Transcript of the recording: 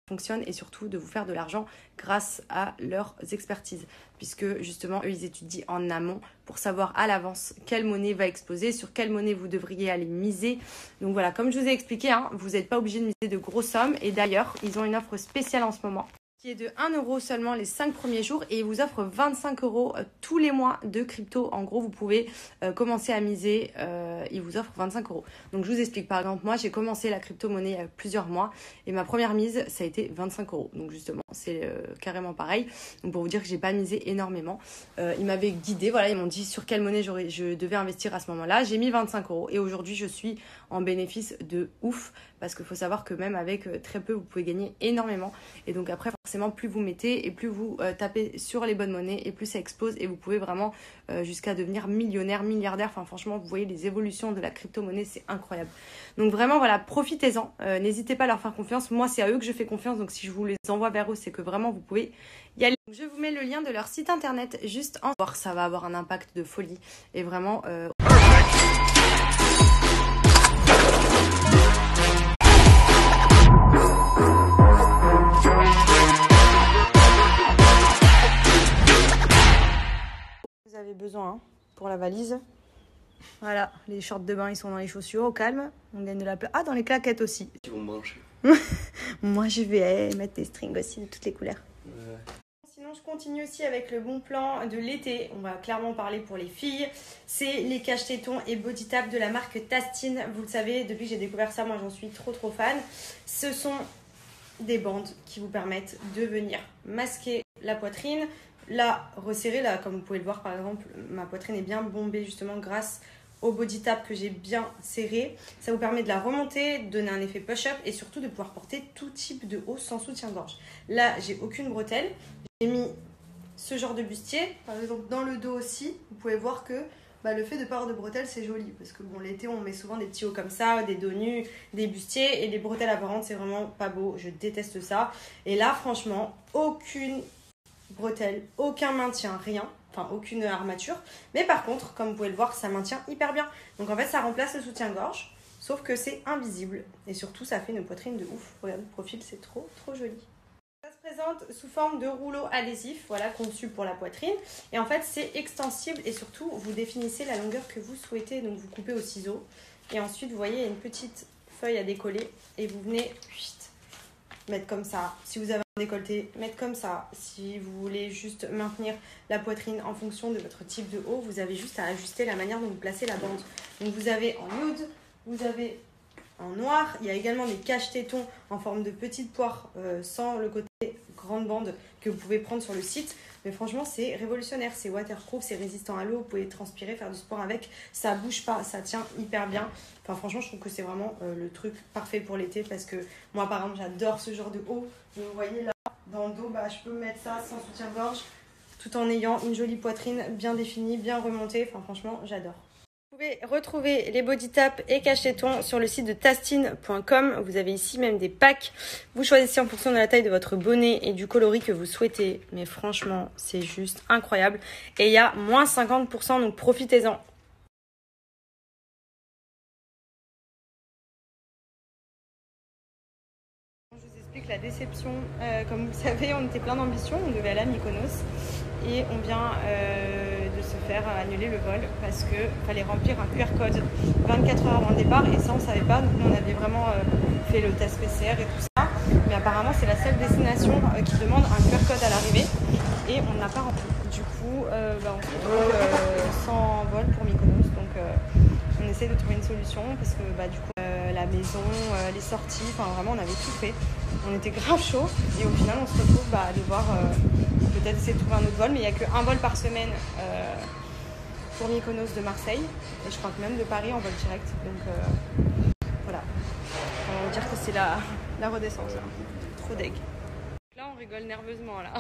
fonctionne et surtout de vous faire de l'argent grâce à leurs expertises, puisque justement eux ils étudient en amont pour savoir à l'avance quelle monnaie va exploser, sur quelle monnaie vous devriez aller miser. Donc voilà, comme je vous ai expliqué, vous n'êtes pas obligé de miser de grosses sommes, et d'ailleurs ils ont une offre spéciale en ce moment qui est de 1 € seulement les 5 premiers jours, et ils vous offrent 25 € tous les mois de crypto. En gros, vous pouvez commencer à miser, ils vous offrent 25 €. Donc je vous explique, par exemple, moi j'ai commencé la crypto-monnaie il y a plusieurs mois et ma première mise ça a été 25 €. Donc justement, c'est carrément pareil. Donc pour vous dire que j'ai pas misé énormément. Ils m'avaient guidé, voilà, ils m'ont dit sur quelle monnaie je devais investir à ce moment-là. J'ai mis 25 € et aujourd'hui je suis en bénéfice de ouf, parce qu'il faut savoir que même avec très peu, vous pouvez gagner énormément. Et donc après, forcément, plus vous mettez et plus vous tapez sur les bonnes monnaies et plus ça explose, et vous pouvez vraiment jusqu'à devenir millionnaire, milliardaire. Enfin franchement, vous voyez les évolutions de la crypto-monnaie, c'est incroyable. Donc vraiment, voilà, profitez-en. N'hésitez pas à leur faire confiance. Moi, c'est à eux que je fais confiance. Donc si je vous les envoie vers eux, c'est que vraiment, vous pouvez y aller. Donc, je vous mets le lien de leur site internet juste en voir. Ça va avoir un impact de folie. Et vraiment... Vous avez besoin pour la valise. Voilà, les shorts de bain ils sont dans les chaussures, au calme. On gagne de la place. Ah, dans les claquettes aussi. Ils vont me brancher. Moi je vais mettre des strings aussi de toutes les couleurs. Ouais. Sinon je continue aussi avec le bon plan de l'été. On va clairement parler pour les filles. C'est les cache-tétons et body tap de la marque Tastine. Vous le savez, depuis que j'ai découvert ça, moi j'en suis trop fan. Ce sont des bandes qui vous permettent de venir masquer la poitrine, la resserrer. Là, comme vous pouvez le voir, par exemple, ma poitrine est bien bombée justement grâce au body tap que j'ai bien serré. Ça vous permet de la remonter, de donner un effet push-up et surtout de pouvoir porter tout type de haut sans soutien-gorge. Là, j'ai aucune bretelle. J'ai mis ce genre de bustier. Par exemple, dans le dos aussi, vous pouvez voir que le fait de ne pas avoir de bretelles, c'est joli. Parce que bon, l'été, on met souvent des petits hauts comme ça, des dos nus, des bustiers. Et des bretelles apparentes, c'est vraiment pas beau. Je déteste ça. Et là, franchement, aucune bretelle, aucun maintien, rien. Enfin, aucune armature. Mais par contre, comme vous pouvez le voir, ça maintient hyper bien. Donc en fait, ça remplace le soutien-gorge. Sauf que c'est invisible. Et surtout, ça fait une poitrine de ouf. Regardez le profil, c'est trop joli. Ça se présente sous forme de rouleau adhésif, voilà, conçu pour la poitrine. Et en fait, c'est extensible et surtout, vous définissez la longueur que vous souhaitez. Donc, vous coupez au ciseau. Et ensuite, vous voyez, il y a une petite feuille à décoller. Et vous venez mettre comme ça. Si vous avez un décolleté, mettre comme ça. Si vous voulez juste maintenir la poitrine en fonction de votre type de haut, vous avez juste à ajuster la manière dont vous placez la bande. Donc, vous avez en nude, vous avez en noir. Il y a également des cache-tétons en forme de petites poires sans le côté grande bande que vous pouvez prendre sur le site. Mais franchement, c'est révolutionnaire. C'est waterproof, c'est résistant à l'eau. Vous pouvez transpirer, faire du sport avec. Ça bouge pas, ça tient hyper bien. Enfin, franchement, je trouve que c'est vraiment le truc parfait pour l'été, parce que moi, par exemple, j'adore ce genre de haut. Vous voyez là, dans le dos, je peux mettre ça sans soutien-gorge tout en ayant une jolie poitrine bien définie, bien remontée. Enfin, franchement, j'adore. Vous pouvez retrouver les body tap et cache-tétons sur le site de tastine.com. Vous avez ici même des packs. Vous choisissez en fonction de la taille de votre bonnet et du coloris que vous souhaitez. Mais franchement, c'est juste incroyable. Et il y a moins 50%, donc profitez-en. Je vous explique la déception. Comme vous le savez, on était plein d'ambition. On devait aller à Mykonos. Et on vient de se faire annuler le vol parce qu'il fallait remplir un QR code 24 heures avant le départ, et ça on ne savait pas. Donc on avait vraiment fait le test PCR et tout ça, mais apparemment c'est la seule destination qui demande un QR code à l'arrivée et on n'a pas rempli. Du coup on se retrouve sans vol pour Mykonos, donc on essaie de trouver une solution parce que du coup la maison, les sorties, enfin vraiment on avait tout fait. On était grave chaud et au final on se retrouve à devoir peut-être essayer de trouver un autre vol, mais il n'y a qu'un vol par semaine pour Mykonos de Marseille, et je crois que même de Paris en vol direct. Donc voilà, on va dire que c'est la redescente, là. Trop deg. Là on rigole nerveusement là.